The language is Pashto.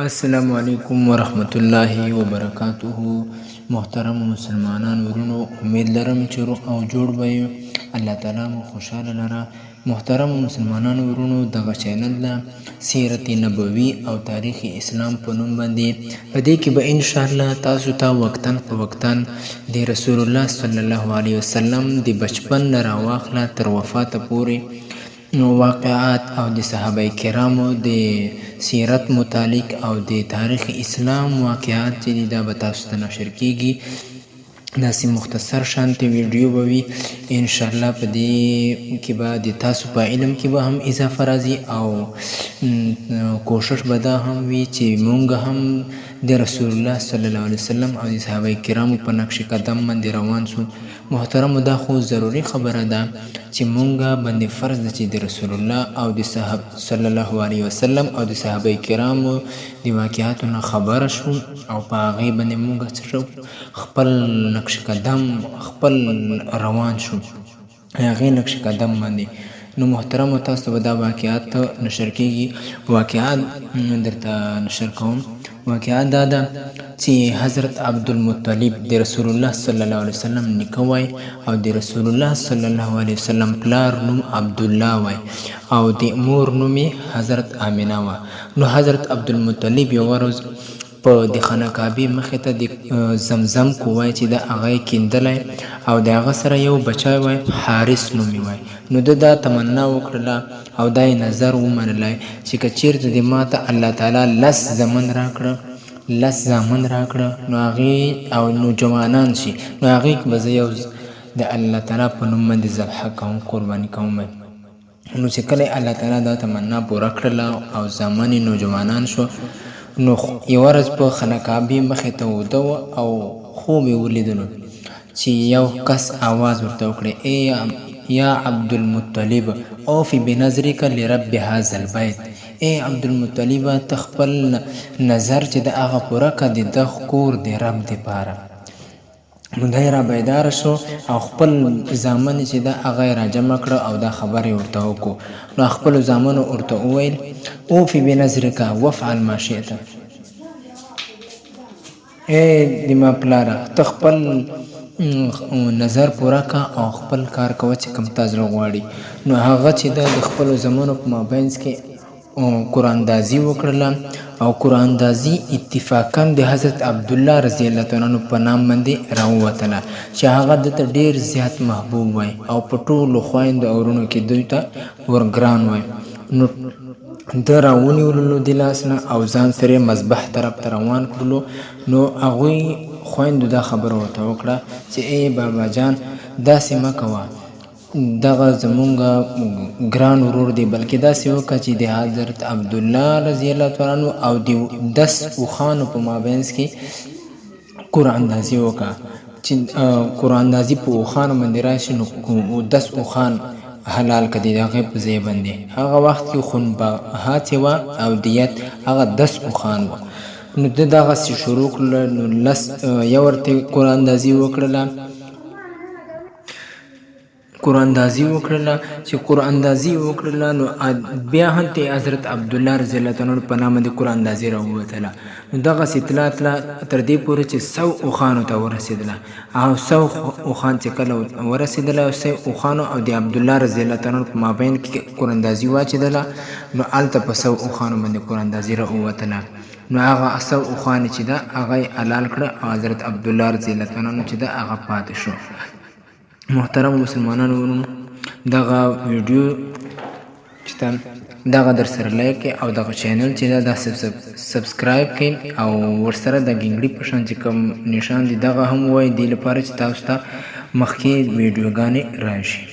السلام علیکم ورحمت الله وبرکاته. محترم مسلمانان ورونو، امید لرم چې روغ او جوړ به یو. الله تعالی مو خوشحاله لره. محترم مسلمانان ورونو، دغه چینل له سیرت نبوي او تاریخ اسلام په نوم باندې په دې کې به ان شاء الله تاسو ته وقتاً په وقتاً د رسول الله صلی الله علیه وسلم د بچپن نه راواخله تر وفاته پورې واقعات او د صحابه کرامو د سیرت متعلق او د تاریخ اسلام واقعات چې دي دا به تاسو ته نشر کیږي. داسې مختصر شانتې ویډیو به وي ان شاء الله. په دې کې به د تاسو په علم کې به هم اضافه راځي او کوشش به دا هم وي چې مونږ هم د رسول الله صلی الله علیه وسلم او د صحابه کرامو په نقش قدم باندې روان شو. محترمو، دا خو ضروري خبره ده چې مونږه باندې فرض ده چې د رسول الله او د صحابه صلی الله علیه وسلم او د صحابه کرامو د واقعاتو نه خبره شو او په هغې باندې مونږ څه خپل نقش قدم خپل روان شو هغې نقش قدم باندې. نو محترمو، تاسو به دا واقعات نشر کیږي. واقعات درته نشر کوم. واقعات دا ده چې حضرت عبدالمطلب د رسول الله صلی الله علیه وسلم نیکه وای او د رسول الله صلی الله علیه وسلم پلار نوم عبدالله وای او د مور نوم حضرت آمینه وه. نو حضرت عبدالمطلب یو ورځ په د خانه کعبې مخې ته د زمزم کوی چې د هغه یې کیندلی او د هغه سره یو بچی وای حارث نومې وای. نو ده دا تمنا وکړله او دا یې نظر ومنلی چې که چېرته د ما ته الله تعالی 10 زامن راکړه نو هغې او نوجوانان شي نو هغې کې به زه یو د الله تعالی په نوم باندې ذبحه کوم، قرباني کوم. نو چې کله الله تعالی دا تمنا پوره کړله او زامن یې نوجوانان شو، نو یو ورځ په خانه کعبې مخې ته وده و او خوب یې ولیدلو چې یو کس آواز ورته وکړی: یا عبدالمطلب اوفی بنظرک لرب هذا البیت. ای عبدالمطلب، ته خپل نظر چې د هغه پوره کړه د ده کور د رب دپاره. نو دی را بیداره شو او خپل زامن چې ده هغه یې راجمع کړه او دا خبرې ورته وکړو. نو خپلو زامنو ورته وویل: اوفی بنظرک وفعل ما شئت. ای د ما پلاره، ته خپل نظر پوره کا او خپل کار کوه چې کوم تا زړه غواړي. نو هغه چې ده د خپلو زامنو په مابینځ کې قراندازي وکړله او قراندازي اتفاقاً د حضرت عبدالله رضی الله تعالی عنه په نام باندې راووتله چې هغه دته ډېر زیات محبوب وای او په ټولو خویندو او وروڼو کې دوی ته ورګران وای. نو ده راونیولو د لاس نه او ځان سره مذبح طرف ته روان کړلو. نو هغوی خویندو دا خبره ورته وکړه چې ای بابا جان، داسې مه کوه، دغه زمونږ ګران ورور دی، بلکې داسې وکړه چې د حضرت عبدالله رضی الله تعالی عنه او د 10 اوښانو په مابینځ کې قراندازي وکړه. چې قراندازي په اوښانو باندې راشي نو 10 اوښان حلال کړي د هغې په ځای باندې. هغه وخت کې خونبهات یې وه او دیت هغه 10 اوښان وه. نو ده دغسې شروع کړله. نو یو ورته قراندازي وکړله چې قراندازي وکړله نو بیا هم ته حضرت عبدالله رضی الله تعالی عنه په نامه د قراندازي راووتله. نو دغسې تله تر دې پورې چې 100 اوښانو ته ورسېدله او 100 اوښان چې کله ورسېدله 100 اوښانو او د عبدالله رضی الله تعالی عنه په مابین کې قراندازي واچېدله. نو هلته په 100 اوښانو باندې قراندازي راووتله. نو هغه 100 اوښان چې ده هغه یې حلال کړه او حضرت عبدالله رضی الله تعالی عنه چې ده هغه پاتې شو. محترم مسلمانانو ورونو، دغه ویډیو چې دغه در سره لایک او دغه چینل چې دا سبسکرایب کړئ او ورسره د ګنګړي په شان چې کوم نشان دی دغه هم وای دی لپاره چې تاسو ته مخکې ویډیوګانې راشي.